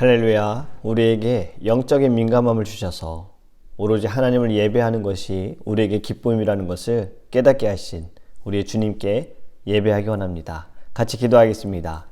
할렐루야. 우리에게 영적인 민감함을 주셔서 오로지 하나님을 예배하는 것이 우리에게 기쁨이라는 것을 깨닫게 하신 우리의 주님께 예배하기 원합니다. 같이 기도하겠습니다.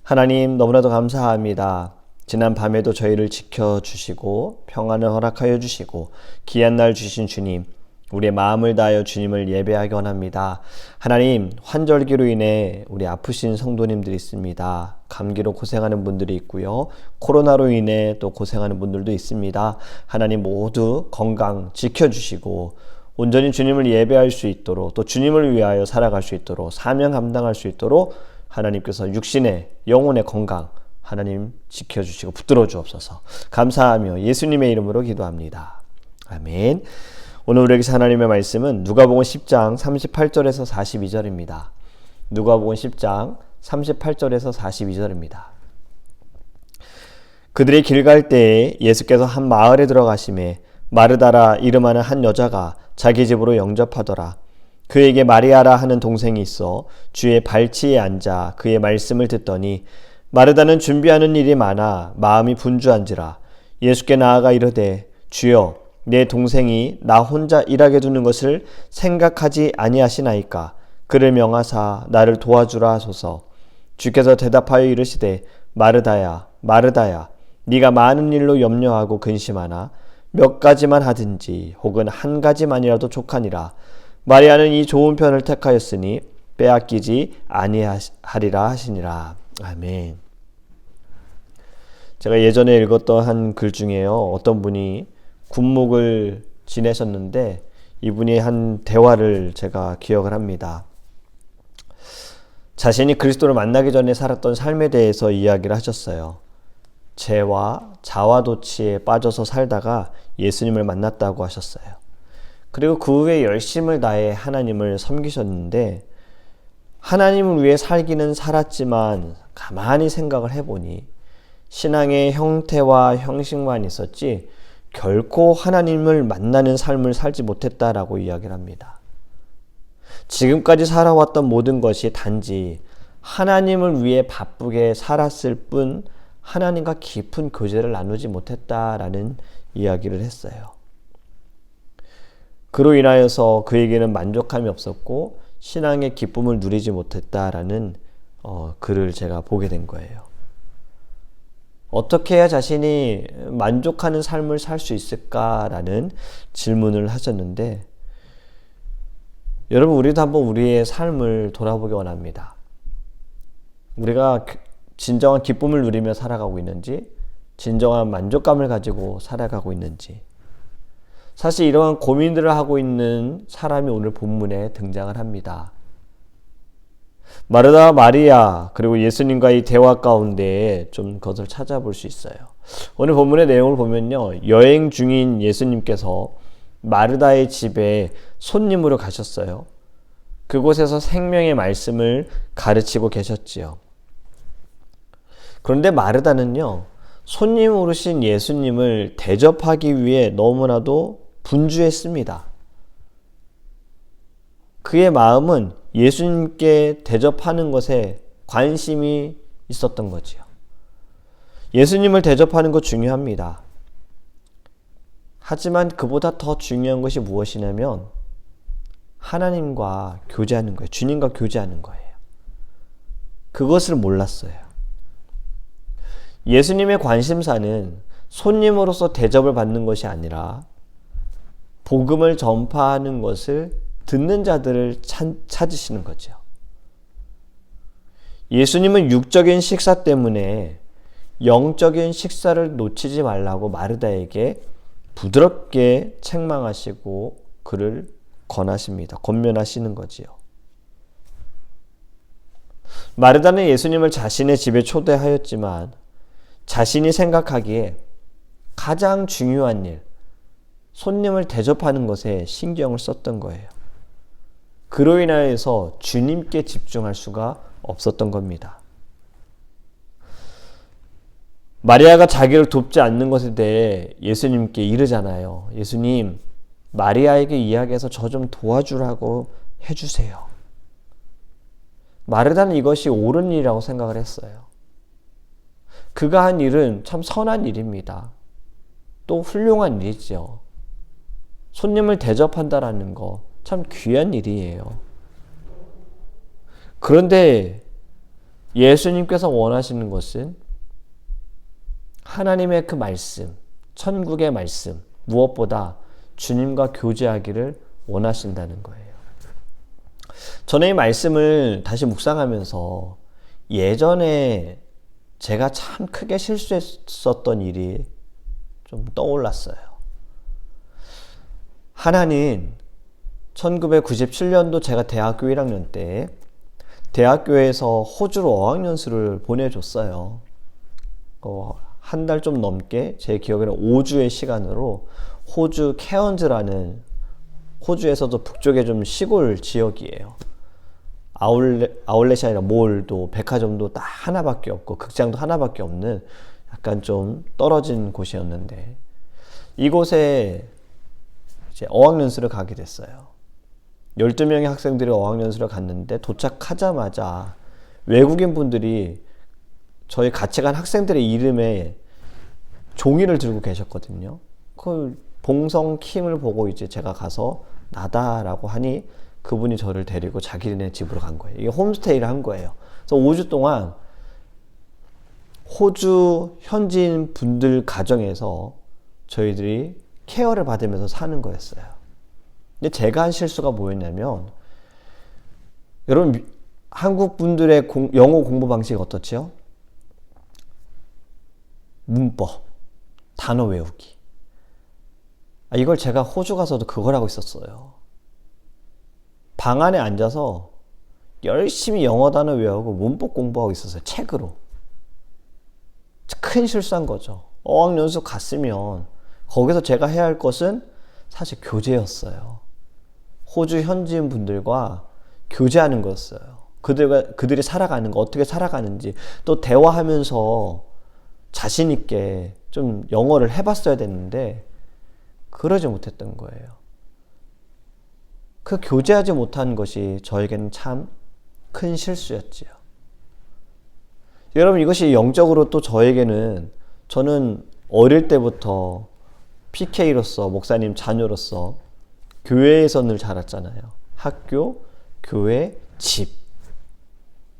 하나님, 너무나도 감사합니다. 지난 밤에도 저희를 지켜주시고 평안을 허락하여 주시고 귀한 날 주신 주님, 우리의 마음을 다하여 주님을 예배하기 원합니다. 하나님, 환절기로 인해 우리 아프신 성도님들이 있습니다. 감기로 고생하는 분들이 있고요. 코로나로 인해 또 고생하는 분들도 있습니다. 하나님, 모두 건강 지켜주시고 온전히 주님을 예배할 수 있도록, 또 주님을 위하여 살아갈 수 있도록, 사명 감당할 수 있도록 하나님께서 육신의 영혼의 건강 하나님 지켜주시고 붙들어 주옵소서. 감사하며 예수님의 이름으로 기도합니다. 아멘. 오늘 우리에게 하나님의 말씀은 누가복음 10장 38절에서 42절입니다. 누가복음 10장 38절에서 42절입니다. 그들이 길 갈 때에 예수께서 한 마을에 들어가시매 마르다라 이름하는 한 여자가 자기 집으로 영접하더라. 그에게 마리아라 하는 동생이 있어 주의 발치에 앉아 그의 말씀을 듣더니 마르다는 준비하는 일이 많아 마음이 분주한지라. 예수께 나아가 이르되 주여, 내 동생이 나 혼자 일하게 두는 것을 생각하지 아니하시나이까. 그를 명하사 나를 도와주라 하소서. 주께서 대답하여 이르시되 마르다야, 마르다야, 네가 많은 일로 염려하고 근심하나 몇 가지만 하든지 혹은 한 가지만이라도 족하니라. 마리아는 이 좋은 편을 택하였으니 빼앗기지 아니하리라 하시니라. 아멘. 제가 예전에 읽었던 한 글 중에요, 어떤 분이 군목을 지내셨는데 이분이 한 대화를 제가 기억을 합니다. 자신이 그리스도를 만나기 전에 살았던 삶에 대해서 이야기를 하셨어요. 죄와 자화도취에 빠져서 살다가 예수님을 만났다고 하셨어요. 그리고 그 후에 열심을 다해 하나님을 섬기셨는데 하나님을 위해 살기는 살았지만 가만히 생각을 해보니 신앙의 형태와 형식만 있었지 결코 하나님을 만나는 삶을 살지 못했다라고 이야기를 합니다. 지금까지 살아왔던 모든 것이 단지 하나님을 위해 바쁘게 살았을 뿐 하나님과 깊은 교제를 나누지 못했다라는 이야기를 했어요. 그로 인하여서 그에게는 만족함이 없었고 신앙의 기쁨을 누리지 못했다라는 글을 제가 보게 된 거예요. 어떻게 해야 자신이 만족하는 삶을 살 수 있을까라는 질문을 하셨는데, 여러분, 우리도 한번 우리의 삶을 돌아보기 원합니다. 우리가 진정한 기쁨을 누리며 살아가고 있는지, 진정한 만족감을 가지고 살아가고 있는지, 사실 이러한 고민들을 하고 있는 사람이 오늘 본문에 등장을 합니다. 마르다, 마리아, 그리고 예수님과의 대화 가운데 좀 그것을 찾아볼 수 있어요. 오늘 본문의 내용을 보면요, 여행 중인 예수님께서 마르다의 집에 손님으로 가셨어요. 그곳에서 생명의 말씀을 가르치고 계셨지요. 그런데 마르다는요, 손님 오르신 예수님을 대접하기 위해 너무나도 분주했습니다. 그의 마음은 예수님께 대접하는 것에 관심이 있었던 거지요. 예수님을 대접하는 것 중요합니다. 하지만 그보다 더 중요한 것이 무엇이냐면 하나님과 교제하는 거예요. 주님과 교제하는 거예요. 그것을 몰랐어요. 예수님의 관심사는 손님으로서 대접을 받는 것이 아니라 복음을 전파하는 것을 듣는 자들을 찾으시는 거죠. 예수님은 육적인 식사 때문에 영적인 식사를 놓치지 말라고 마르다에게 부드럽게 책망하시고 그를 권하십니다. 권면하시는 거지요. 마르다는 예수님을 자신의 집에 초대하였지만 자신이 생각하기에 가장 중요한 일, 손님을 대접하는 것에 신경을 썼던 거예요. 그로 인하여서 주님께 집중할 수가 없었던 겁니다. 마리아가 자기를 돕지 않는 것에 대해 예수님께 이르잖아요. 예수님, 마리아에게 이야기해서 저 좀 도와주라고 해주세요. 마르다는 이것이 옳은 일이라고 생각을 했어요. 그가 한 일은 참 선한 일입니다. 또 훌륭한 일이죠. 손님을 대접한다라는 거 참 귀한 일이에요. 그런데 예수님께서 원하시는 것은 하나님의 그 말씀, 천국의 말씀, 무엇보다 주님과 교제하기를 원하신다는 거예요. 저는 이 말씀을 다시 묵상하면서 예전에 제가 참 크게 실수했었던 일이 좀 떠올랐어요. 하나는 1997년도 제가 대학교 1학년 때 대학교에서 호주로 어학연수를 보내줬어요. 한 달 좀 넘게 제 기억에는 5주의 시간으로 호주 케언즈라는 호주에서도 북쪽의 좀 시골 지역이에요. 아울렛이 아니라 몰도 백화점도 딱 하나밖에 없고 극장도 하나밖에 없는 약간 좀 떨어진 곳이었는데 이곳에 이제 어학연수를 가게 됐어요. 12명의 학생들이 어학연수를 갔는데 도착하자마자 외국인 분들이 저희 같이 간 학생들의 이름에 종이를 들고 계셨거든요. 그 봉성 킴을 보고 이제 제가 가서 나다라고 하니 그분이 저를 데리고 자기네 집으로 간 거예요. 이게 홈스테이를 한 거예요. 그래서 5주 동안 호주 현지인 분들 가정에서 저희들이 케어를 받으면서 사는 거였어요. 근데 제가 한 실수가 뭐였냐면, 여러분 한국 분들의 영어 공부 방식이 어떻죠? 문법, 단어 외우기. 이걸 제가 호주 가서도 그걸 하고 있었어요. 방 안에 앉아서 열심히 영어 단어 외우고 문법 공부하고 있었어요. 책으로. 큰 실수한 거죠. 어학연수 갔으면 거기서 제가 해야 할 것은 사실 교제였어요. 호주 현지인 분들과 교제하는 거였어요. 그들이 살아가는 거, 어떻게 살아가는지 또 대화하면서 자신 있게 좀 영어를 해봤어야 됐는데 그러지 못했던 거예요. 그 교제하지 못한 것이 저에게는 참 큰 실수였지요. 여러분 이것이 영적으로 또 저에게는, 저는 어릴 때부터 PK로서 목사님 자녀로서 교회에서 늘 자랐잖아요. 학교, 교회, 집.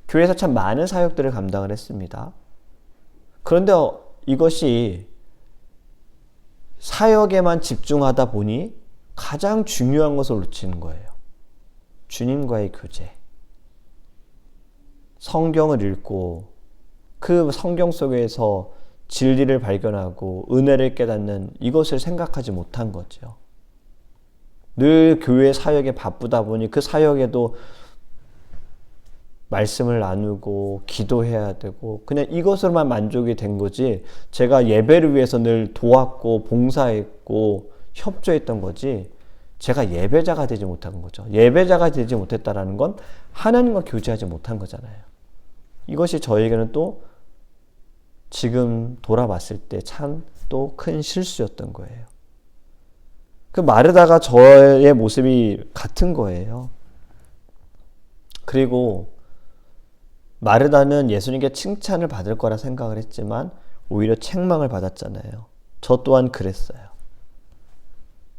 교회에서 참 많은 사역들을 감당을 했습니다. 그런데 이것이 사역에만 집중하다 보니 가장 중요한 것을 놓치는 거예요. 주님과의 교제. 성경을 읽고 그 성경 속에서 진리를 발견하고 은혜를 깨닫는 이것을 생각하지 못한 거죠. 늘 교회 사역에 바쁘다 보니 그 사역에도 말씀을 나누고 기도해야 되고 그냥 이것으로만 만족이 된 거지, 제가 예배를 위해서 늘 도왔고 봉사했고 협조했던 거지 제가 예배자가 되지 못한 거죠. 예배자가 되지 못했다는 건 하나님과 교제하지 못한 거잖아요. 이것이 저에게는 또 지금 돌아봤을 때 참 또 큰 실수였던 거예요. 그 마르다가 저의 모습이 같은 거예요. 그리고 마르다는 예수님께 칭찬을 받을 거라 생각을 했지만 오히려 책망을 받았잖아요. 저 또한 그랬어요.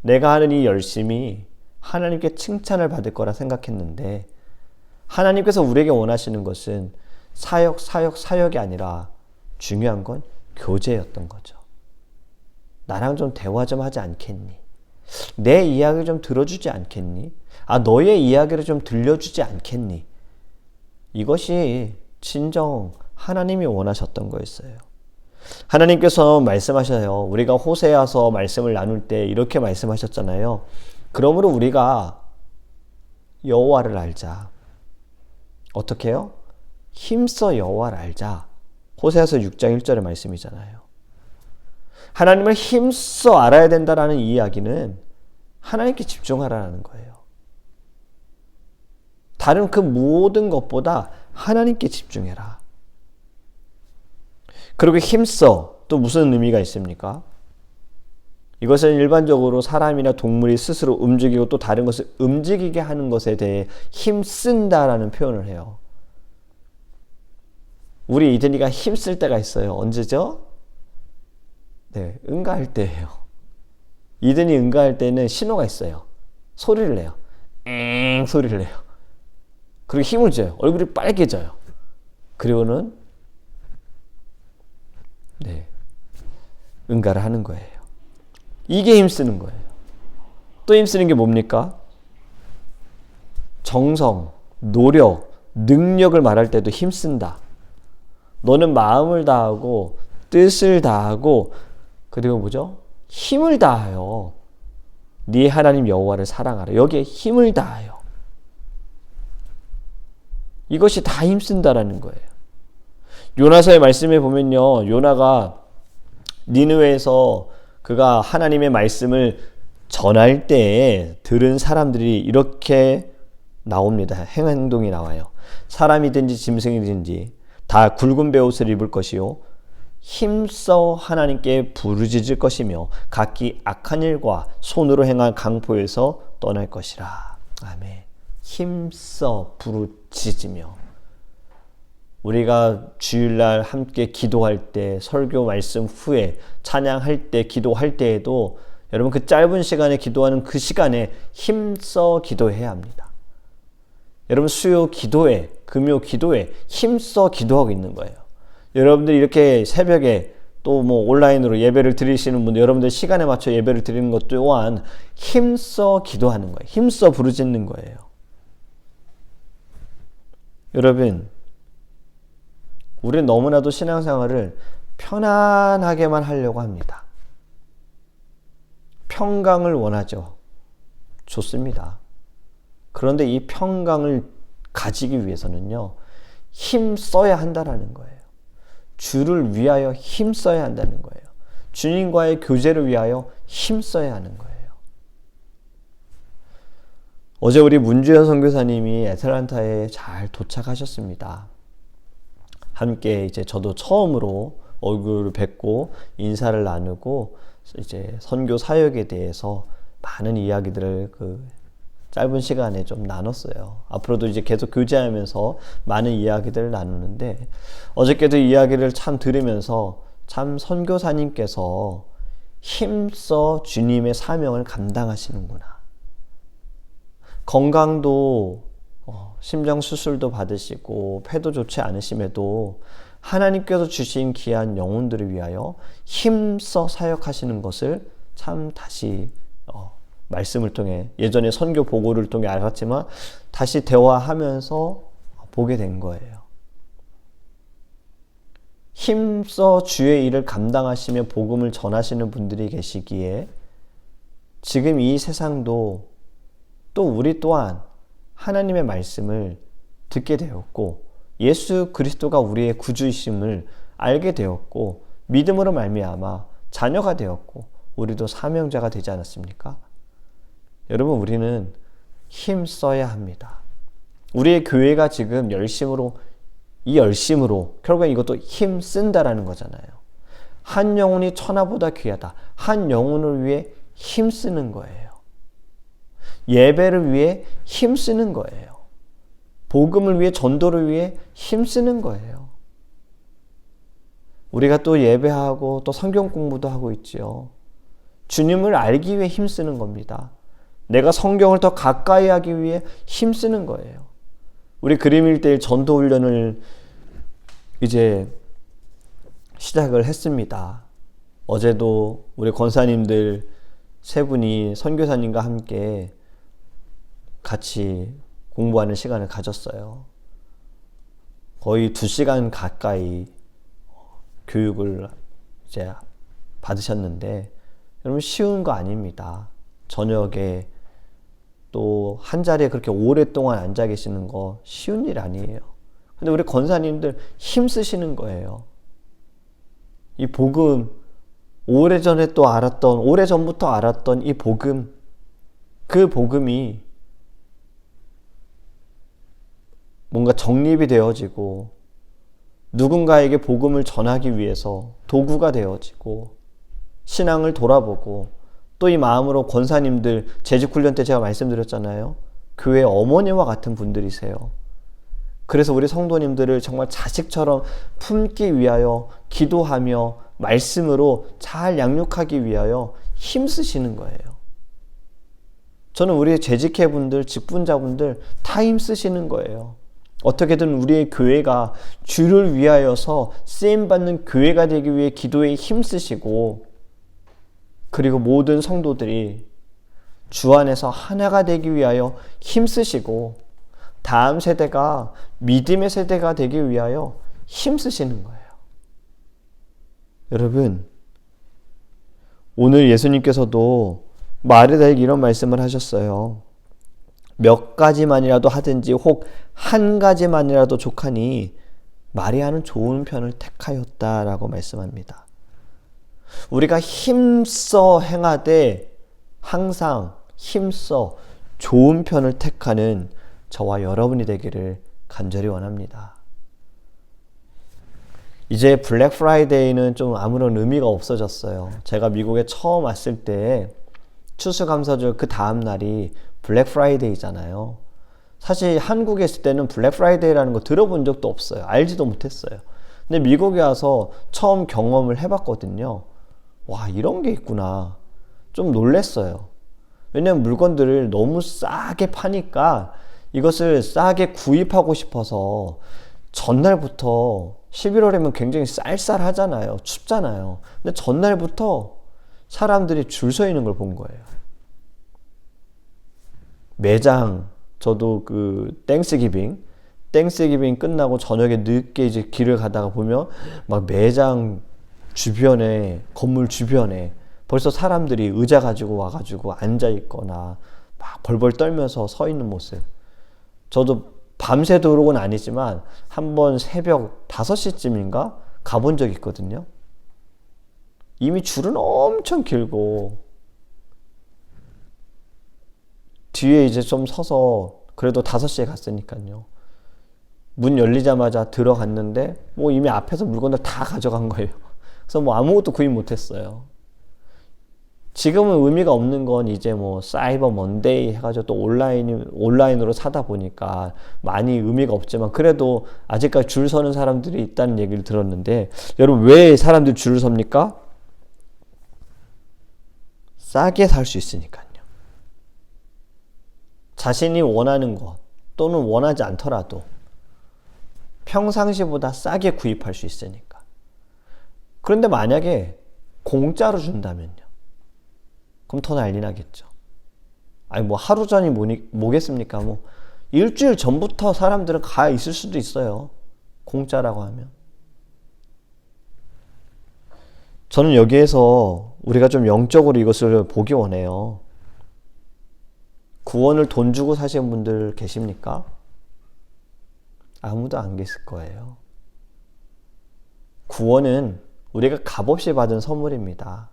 내가 하는 이 열심이 하나님께 칭찬을 받을 거라 생각했는데 하나님께서 우리에게 원하시는 것은 사역이 아니라 중요한 건 교제였던 거죠. 나랑 좀 대화 좀 하지 않겠니? 내 이야기 좀 들어주지 않겠니? 너의 이야기를 좀 들려주지 않겠니? 이것이 진정 하나님이 원하셨던 거였어요. 하나님께서 말씀하셔요. 우리가 호세아서 말씀을 나눌 때 이렇게 말씀하셨잖아요. 그러므로 우리가 여호와를 알자. 어떻게 해요? 힘써 여호와를 알자. 호세아서 6장 1절의 말씀이잖아요. 하나님을 힘써 알아야 된다라는 이야기는 하나님께 집중하라는 거예요. 다른 그 모든 것보다 하나님께 집중해라. 그리고 힘써 또 무슨 의미가 있습니까? 이것은 일반적으로 사람이나 동물이 스스로 움직이고 또 다른 것을 움직이게 하는 것에 대해 힘쓴다라는 표현을 해요. 우리 이든이가 힘쓸 때가 있어요. 언제죠? 네, 응가할 때예요. 이든이 응가할 때는 신호가 있어요. 소리를 내요. 소리를 내요. 그리고 힘을 줘요. 얼굴이 빨개져요. 그리고는 네, 응가를 하는 거예요. 이게 힘쓰는 거예요. 또 힘쓰는 게 뭡니까? 정성, 노력, 능력을 말할 때도 힘쓴다. 너는 마음을 다하고 뜻을 다하고 그리고 뭐죠? 힘을 다하여 네 하나님 여호와를 사랑하라. 여기에 힘을 다하여. 이것이 다 힘쓴다라는 거예요. 요나서의 말씀에 보면요. 요나가 니느웨에서 그가 하나님의 말씀을 전할 때에 들은 사람들이 이렇게 나옵니다. 행동이 나와요. 사람이든지 짐승이든지 다 굵은 베옷을 입을 것이요 힘써 하나님께 부르짖을 것이며 각기 악한 일과 손으로 행한 강포에서 떠날 것이라. 아멘. 힘써 부르짖으며. 우리가 주일날 함께 기도할 때, 설교 말씀 후에 찬양할 때, 기도할 때에도 여러분 그 짧은 시간에 기도하는 그 시간에 힘써 기도해야 합니다. 여러분 수요 기도회, 금요 기도회 힘써 기도하고 있는 거예요. 여러분들이 이렇게 새벽에 또 뭐 온라인으로 예배를 드리시는 분들, 여러분들 시간에 맞춰 예배를 드리는 것 또한 힘써 기도하는 거예요. 힘써 부르짖는 거예요. 여러분, 우리는 너무나도 신앙생활을 편안하게만 하려고 합니다. 평강을 원하죠. 좋습니다. 그런데 이 평강을 가지기 위해서는요, 힘써야 한다라는 거예요. 주를 위하여 힘써야 한다는 거예요. 주님과의 교제를 위하여 힘써야 하는 거예요. 어제 우리 문주현 선교사님이 애틀란타에 잘 도착하셨습니다. 함께 이제 저도 처음으로 얼굴을 뵙고 인사를 나누고 이제 선교 사역에 대해서 많은 이야기들을 그 짧은 시간에 좀 나눴어요. 앞으로도 이제 계속 교제하면서 많은 이야기들을 나누는데 어저께도 이야기를 참 들으면서 참 선교사님께서 힘써 주님의 사명을 감당하시는구나. 건강도 심장 수술도 받으시고 폐도 좋지 않으심에도 하나님께서 주신 귀한 영혼들을 위하여 힘써 사역하시는 것을 참 다시 말씀을 통해 예전에 선교 보고를 통해 알았지만 다시 대화하면서 보게 된 거예요. 힘써 주의 일을 감당하시며 복음을 전하시는 분들이 계시기에 지금 이 세상도 또 우리 또한 하나님의 말씀을 듣게 되었고 예수 그리스도가 우리의 구주이심을 알게 되었고 믿음으로 말미암아 자녀가 되었고 우리도 사명자가 되지 않았습니까? 여러분, 우리는 힘써야 합니다. 우리의 교회가 지금 열심으로 결국엔 이것도 힘쓴다라는 거잖아요. 한 영혼이 천하보다 귀하다. 한 영혼을 위해 힘쓰는 거예요. 예배를 위해 힘쓰는 거예요. 복음을 위해, 전도를 위해 힘쓰는 거예요. 우리가 또 예배하고 또 성경 공부도 하고 있지요. 주님을 알기 위해 힘쓰는 겁니다. 내가 성경을 더 가까이 하기 위해 힘쓰는 거예요. 우리 그림 1:1 전도 훈련을 이제 시작을 했습니다. 어제도 우리 권사님들 세 분이 선교사님과 함께 같이 공부하는 시간을 가졌어요. 거의 2시간 가까이 교육을 이제 받으셨는데 여러분 쉬운 거 아닙니다. 저녁에 또 한 자리에 그렇게 오랫동안 앉아 계시는 거 쉬운 일 아니에요. 근데 우리 권사님들 힘쓰시는 거예요. 이 복음, 오래전부터 알았던 이 복음, 그 복음이 뭔가 정립이 되어지고 누군가에게 복음을 전하기 위해서 도구가 되어지고 신앙을 돌아보고 또 이 마음으로 권사님들 재직훈련 때 제가 말씀드렸잖아요. 교회 어머니와 같은 분들이세요. 그래서 우리 성도님들을 정말 자식처럼 품기 위하여 기도하며 말씀으로 잘 양육하기 위하여 힘쓰시는 거예요. 저는 우리 재직회분들, 직분자분들 다 힘쓰시는 거예요. 어떻게든 우리의 교회가 주를 위하여서 쓰임받는 교회가 되기 위해 기도에 힘쓰시고, 그리고 모든 성도들이 주 안에서 하나가 되기 위하여 힘쓰시고, 다음 세대가 믿음의 세대가 되기 위하여 힘쓰시는 거예요. 여러분, 오늘 예수님께서도 마르다에게 이런 말씀을 하셨어요. 몇 가지만이라도 하든지 혹 한 가지만이라도 족하니 마리아는 좋은 편을 택하였다라고 말씀합니다. 우리가 힘써 행하되 항상 힘써 좋은 편을 택하는 저와 여러분이 되기를 간절히 원합니다. 이제 블랙 프라이데이는 좀 아무런 의미가 없어졌어요. 제가 미국에 처음 왔을 때 추수감사절 그 다음 날이 블랙 프라이데이잖아요. 사실 한국에 있을 때는 블랙 프라이데이라는 거 들어본 적도 없어요. 알지도 못했어요. 근데 미국에 와서 처음 경험을 해봤거든요. 와, 이런 게 있구나. 좀 놀랬어요. 왜냐면 물건들을 너무 싸게 파니까 이것을 싸게 구입하고 싶어서 전날부터, 11월이면 굉장히 쌀쌀하잖아요. 춥잖아요. 근데 전날부터 사람들이 줄 서 있는 걸 본 거예요. 매장, 저도 그 땡스기빙 끝나고 저녁에 늦게 이제 길을 가다가 보면 막 매장 주변에, 건물 주변에 벌써 사람들이 의자 가지고 와가지고 앉아 있거나 막 벌벌 떨면서 서 있는 모습. 저도 밤새도록은 아니지만 한번 새벽 5시쯤인가 가본 적이 있거든요. 이미 줄은 엄청 길고 뒤에 이제 좀 서서 그래도 5시에 갔으니까요. 문 열리자마자 들어갔는데 뭐 이미 앞에서 물건들 다 가져간 거예요. 그래서 뭐 아무것도 구입 못했어요. 지금은 의미가 없는 건 이제 뭐 사이버 먼데이 해가지고 또 온라인으로 사다 보니까 많이 의미가 없지만 그래도 아직까지 줄 서는 사람들이 있다는 얘기를 들었는데, 여러분 왜 사람들이 줄을 섭니까? 싸게 살 수 있으니까요. 자신이 원하는 것 또는 원하지 않더라도 평상시보다 싸게 구입할 수 있으니까. 그런데 만약에 공짜로 준다면요, 그럼 더 난리 나겠죠. 아니 뭐 하루 전이 뭐겠습니까? 뭐 일주일 전부터 사람들은 가 있을 수도 있어요. 공짜라고 하면. 저는 여기에서 우리가 좀 영적으로 이것을 보기 원해요. 구원을 돈 주고 사시는 분들 계십니까? 아무도 안 계실 거예요. 구원은 우리가 값없이 받은 선물입니다.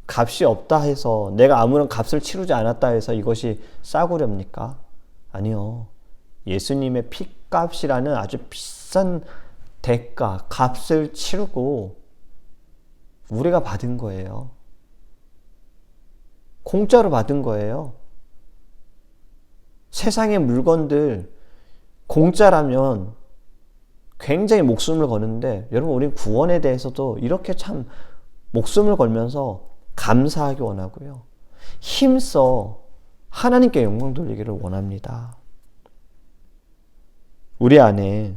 값이 없다 해서, 내가 아무런 값을 치르지 않았다 해서 이것이 싸구렵니까? 아니요. 예수님의 피값이라는 아주 비싼 대가, 값을 치르고 우리가 받은 거예요. 공짜로 받은 거예요. 세상의 물건들 공짜라면 굉장히 목숨을 거는데, 여러분 우린 구원에 대해서도 이렇게 참 목숨을 걸면서 감사하기 원하고요. 힘써 하나님께 영광 돌리기를 원합니다. 우리 안에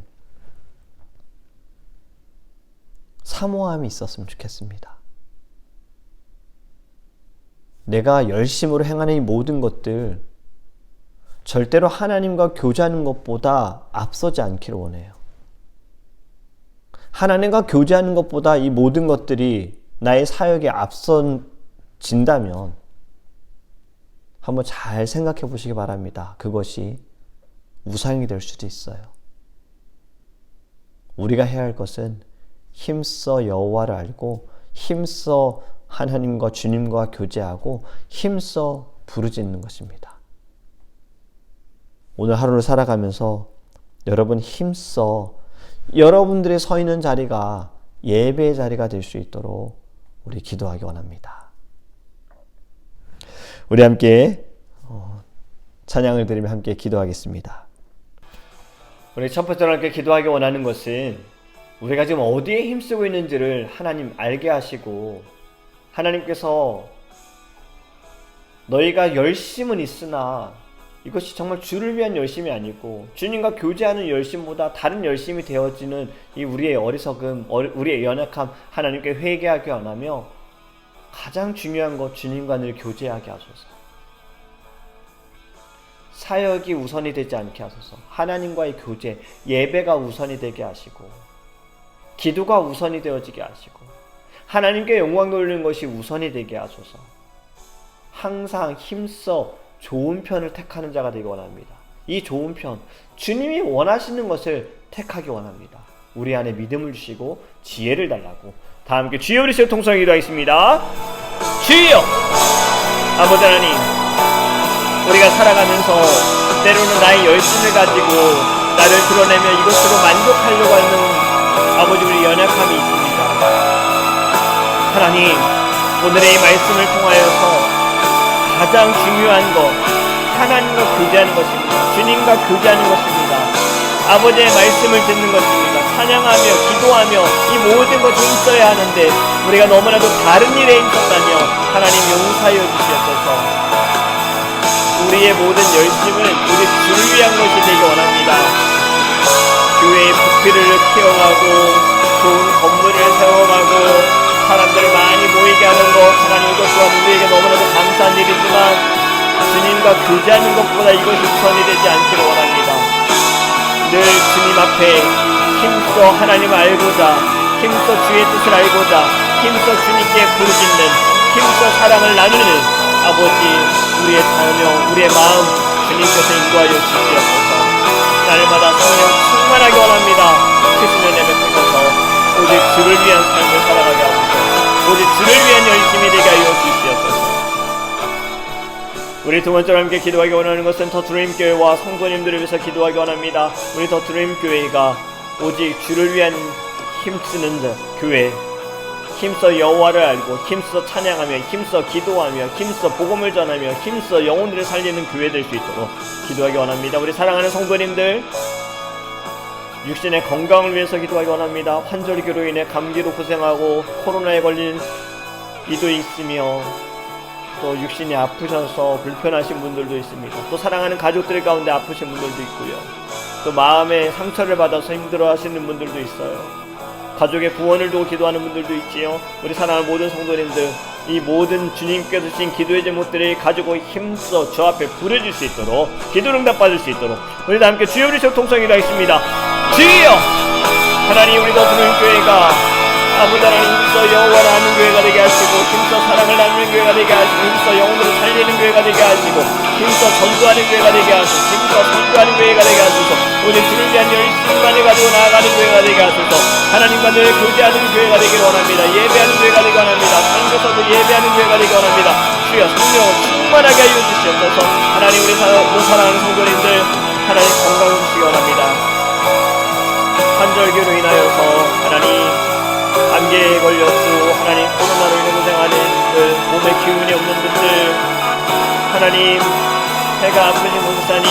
사모함이 있었으면 좋겠습니다. 내가 열심으로 행하는 이 모든 것들 절대로 하나님과 교제하는 것보다 앞서지 않기를 원해요. 하나님과 교제하는 것보다 이 모든 것들이 나의 사역에 앞선진다면 한번 잘 생각해 보시기 바랍니다. 그것이 우상이 될 수도 있어요. 우리가 해야 할 것은 힘써 여호와를 알고 힘써 하나님과 주님과 교제하고 힘써 부르짖는 것입니다. 오늘 하루를 살아가면서 여러분 힘써 여러분들이 서 있는 자리가 예배의 자리가 될 수 있도록 우리 기도하기 원합니다. 우리 함께 찬양을 드리며 함께 기도하겠습니다. 우리 첫 번째로 함께 기도하기 원하는 것은 우리가 지금 어디에 힘쓰고 있는지를 하나님 알게 하시고, 하나님께서 너희가 열심은 있으나 이것이 정말 주를 위한 열심이 아니고 주님과 교제하는 열심보다 다른 열심이 되어지는 이 우리의 어리석음, 우리의 연약함 하나님께 회개하게 원하며, 가장 중요한 것 주님과 늘 교제하게 하소서. 사역이 우선이 되지 않게 하소서. 하나님과의 교제, 예배가 우선이 되게 하시고, 기도가 우선이 되어지게 하시고, 하나님께 영광 돌리는 것이 우선이 되게 하소서. 항상 힘써 좋은 편을 택하는 자가 되기 원합니다. 이 좋은 편, 주님이 원하시는 것을 택하기 원합니다. 우리 안에 믿음을 주시고 지혜를 달라고 다 함께 주여 그리스도의 통성을 기도하겠습니다. 주여! 아버지 하나님, 우리가 살아가면서 때로는 나의 열심을 가지고 나를 드러내며 이것으로 만족하려고 하는 아버지 우리 연약함이 있습니다. 하나님, 오늘의 이 말씀을 통하여서 가장 중요한 것, 하나님과 교제하는 것입니다. 주님과 교제하는 것입니다. 아버지의 말씀을 듣는 것입니다. 찬양하며 기도하며 이 모든 것이 있어야 하는데 우리가 너무나도 다른 일에 힘썼다며 하나님 용서하여 주시옵소서. 우리의 모든 열심은 우리 주를 위한 것이 되기 원합니다. 교회의 부피를 키워가고 좋은 건물을 세워가고 사람들을 많이 모이게 하는 것, 하나님 이것 또한 우리에게 너무나도 감사한 일이지만 주님과 교제하는 것보다 이것이 우선이 되지 않기를 원합니다. 늘 주님 앞에 힘써 하나님을 알고자, 힘써 주의 뜻을 알고자, 힘써 주님께 부르짖는, 힘써 사랑을 나누는 아버지, 우리의 자녀, 우리의 마음 주님께서 인도하여 주시옵소서. 날마다 성령 충만하게 원합니다. 크신 은혜 베푸셔서 오직 주를 위한 삶을 살아가게 하소서. 오직 주를 위한 열심이 되게 하여 주시옵소서. 우리 두 번째로 함께 기도하기 원하는 것은 더 드림교회와 성도님들을 위해서 기도하기 원합니다. 우리 더 드림교회가 오직 주를 위한 힘쓰는 교회, 힘써 여호와를 알고 힘써 찬양하며 힘써 기도하며 힘써 복음을 전하며 힘써 영혼들을 살리는 교회 될 수 있도록 기도하기 원합니다. 우리 사랑하는 성도님들, 육신의 건강을 위해서 기도하기 원합니다. 환절기로 인해 감기로 고생하고 코로나에 걸린 이도 있으며 또 육신이 아프셔서 불편하신 분들도 있습니다. 또 사랑하는 가족들 가운데 아프신 분들도 있고요. 또 마음에 상처를 받아서 힘들어하시는 분들도 있어요. 가족의 구원을 두고 기도하는 분들도 있지요. 우리 사랑하는 모든 성도님들, 이 모든 주님께서 주신 기도의 제목들을 가지고 힘써 주 앞에 부르질 수 있도록, 기도를 응답받을 수 있도록 우리 다 함께 주여 그리스도 통성기도 하겠습니다. 주여! 하나님, 우리 더 드는 교회가 아버지 하나님 힘써 여호와를 아는 교회가 되게 하시고, 힘써 사랑을 나누는 교회가 되게 하시고, 힘써 영혼들을 살리는 교회가 되게 하시고, 힘써 전도하는 교회가 되게 하시고, 힘써 선교하는 교회가 되게 하소서. 오직 주를 위한 열심만을 가지고 나아가는 교회가 되게 하소서. 하나님과 늘 교제하는 교회가 되기를 원합니다. 예배하는 교회가 되기 원합니다. 상교서도 예배하는 교회가 되기 원합니다. 주여 성령을 충만하게 하여 주시옵소서. 하나님, 우리 사랑하는 성도님들 하나님 건강을 주시기 원합니다. 환절기로 인하여서 하나님 감기에 걸렸고 하나님 코로나로 인해 고생하는 분들, 몸에 기운이 없는 분들, 하나님 배가 아프신 목사님,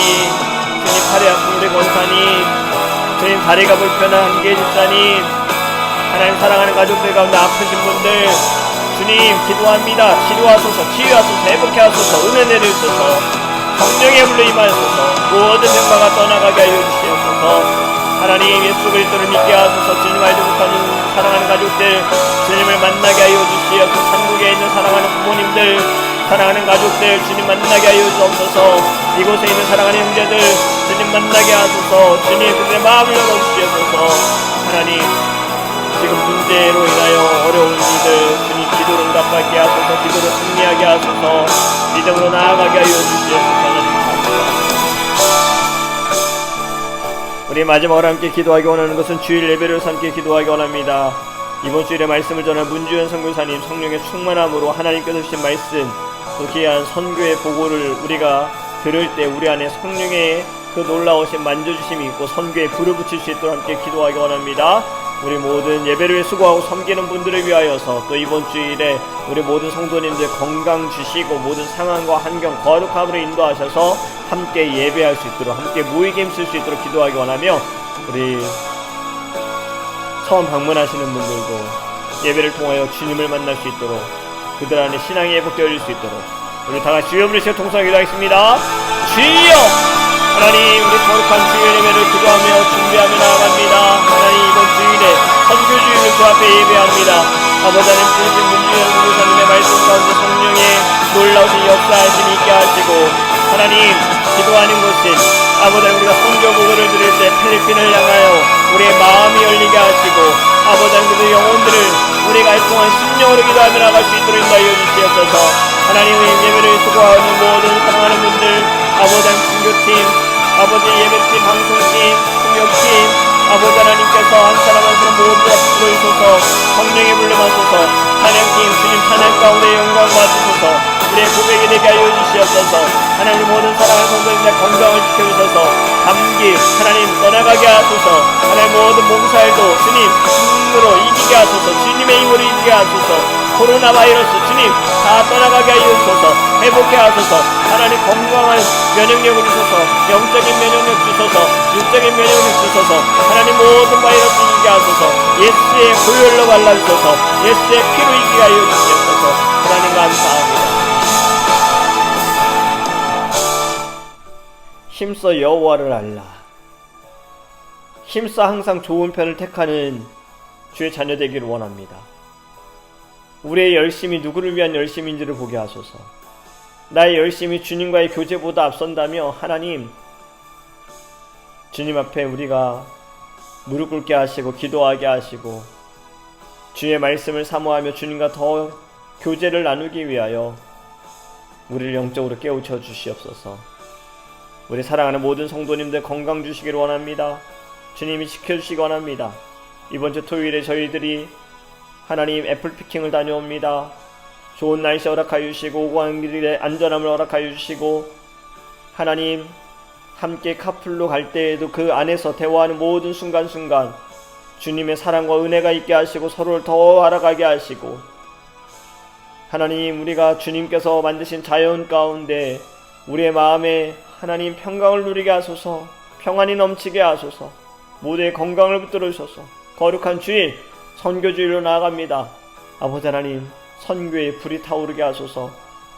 주님 팔이 아픈 우리 권사님, 주님 다리가 불편한 한계 집사님, 하나님 사랑하는 가족들 가운데 아프신 분들 주님 기도합니다. 치료하소서, 치유하소서, 회복해 하소서, 은혜 내리소서, 성령의 불로 임하소서, 모든 병마가 떠나가게 하여 주시옵소서. 하나님 예수 그리스도를 믿게 하소서. 주님 알지 못하는 사랑하는 가족들 주님을 만나게 하여 주시옵소서. 한국에 있는 사랑하는 부모님들, 사랑하는 가족들 주님 만나게 하여 주옵소서. 이곳에 있는 사랑하는 형제들 주님 만나게 하소서. 주님 그들의 마음을 열어주시옵소서. 하나님 지금 문제로 인하여 어려운 이들 주님 기도를 응답받게 하소서. 기도를 승리하게 하소서. 믿음으로 나아가게 하여 주시옵소서. 우리 마지막으로 함께 기도하기 원하는 것은 주일 예배를 함께 기도하기 원합니다. 이번 주일에 말씀을 전할 문주현 선교사님 성령의 충만함으로 하나님께서 주신 말씀, 또 귀한 선교의 보고를 우리가 들을 때 우리 안에 성령의 그 놀라우신 만져주심이 있고 선교에 불을 붙일 수 있도록 함께 기도하기 원합니다. 우리 모든 예배를 위해 수고하고 섬기는 분들을 위하여서 또 이번 주일에 우리 모든 성도님들 건강 주시고 모든 상황과 환경 거룩함으로 인도하셔서 함께 예배할 수 있도록, 함께 모이게 힘쓸 수 있도록 기도하기 원하며 우리 처음 방문하시는 분들도 예배를 통하여 주님을 만날 수 있도록 그들 안에 신앙이 회복되어질 수 있도록 우리 다같이 주여 부르시고 통성하기도 하겠습니다. 주여! 하나님, 우리 거룩한 주일 예배를 기도하며 준비하며 나아갑니다. 하나님, 이번 주일에 선교주일을 주 앞에 예배합니다. 아버지 하나님, 주신 문주의 목사님의 말씀 가운데 성령의 놀라우신 역사하심이 있게 하시고, 하나님, 기도하는 것이 아버지 하나님, 우리가 선교 보고를 드릴 때 필리핀을 향하여 우리의 마음이 열리게 하시고, 아버지 하나님, 그 영혼들을 우리가 통한 심령으로 기도하며 나갈 수 있도록 인도하여 주시옵소서. 하나님의 예배를 수고하는 모든 사랑하는 분들, 아버지 하나님, 선교팀, 아버지 예배팀, 방송팀, 통역팀, 아버지 하나님께서 한 사람 한 사람 모두 다 불러주소서. 성령의 불림하소서. 찬양팀, 주님 찬양 가운데 영광 받으소서. 우리의 고백이 되게 하여 주시옵소서. 하나님, 모든 사랑하는 성도님들 건강을 지켜주소서. 감기 하나님 떠나가게 하소서. 하나님, 모든 몸살도 주님 힘으로 이기게 하소서. 주님의 힘으로 이기게 하소서. 코로나 바이러스 주님 다 떠나가게 하여 주소서. 회복해 하소서. 하나님, 건강한 면역력을 주소서. 영적인 면역력 주소서. 육적인 면역력 주소서. 하나님, 모든 바이러스 이기게 하소서. 예수의 보혈로 발라주소서. 예수의 피로 이기게 하여 주시옵소서. 하나님 감사합니다. 힘써 여호와를 알라. 힘써 항상 좋은 편을 택하는 주의 자녀 되기를 원합니다. 우리의 열심이 누구를 위한 열심인지를 보게 하소서. 나의 열심이 주님과의 교제보다 앞선다며 하나님, 주님 앞에 우리가 무릎 꿇게 하시고 기도하게 하시고 주의 말씀을 사모하며 주님과 더 교제를 나누기 위하여 우리를 영적으로 깨우쳐 주시옵소서. 우리 사랑하는 모든 성도님들 건강 주시기를 원합니다. 주님이 지켜주시기 원합니다. 이번 주 토요일에 저희들이 하나님 애플피킹을 다녀옵니다. 좋은 날씨 허락하여 주시고 오고 가는 길에 안전함을 허락하여 주시고 하나님, 함께 카풀로 갈 때에도 그 안에서 대화하는 모든 순간순간 주님의 사랑과 은혜가 있게 하시고 서로를 더 알아가게 하시고, 하나님, 우리가 주님께서 만드신 자연 가운데 우리의 마음에 하나님 평강을 누리게 하소서. 평안이 넘치게 하소서. 모두의 건강을 붙들어 주소서. 거룩한 주일 선교주일로 나아갑니다. 아버지 하나님, 선교의 불이 타오르게 하소서.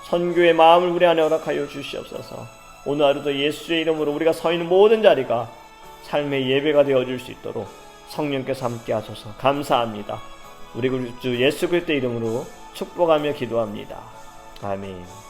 선교의 마음을 우리 안에 허락하여 주시옵소서. 오늘 하루도 예수의 이름으로 우리가 서 있는 모든 자리가 삶의 예배가 되어줄 수 있도록 성령께서 함께 하소서. 감사합니다. 우리 주 예수 그리스도의 이름으로 축복하며 기도합니다. 아멘.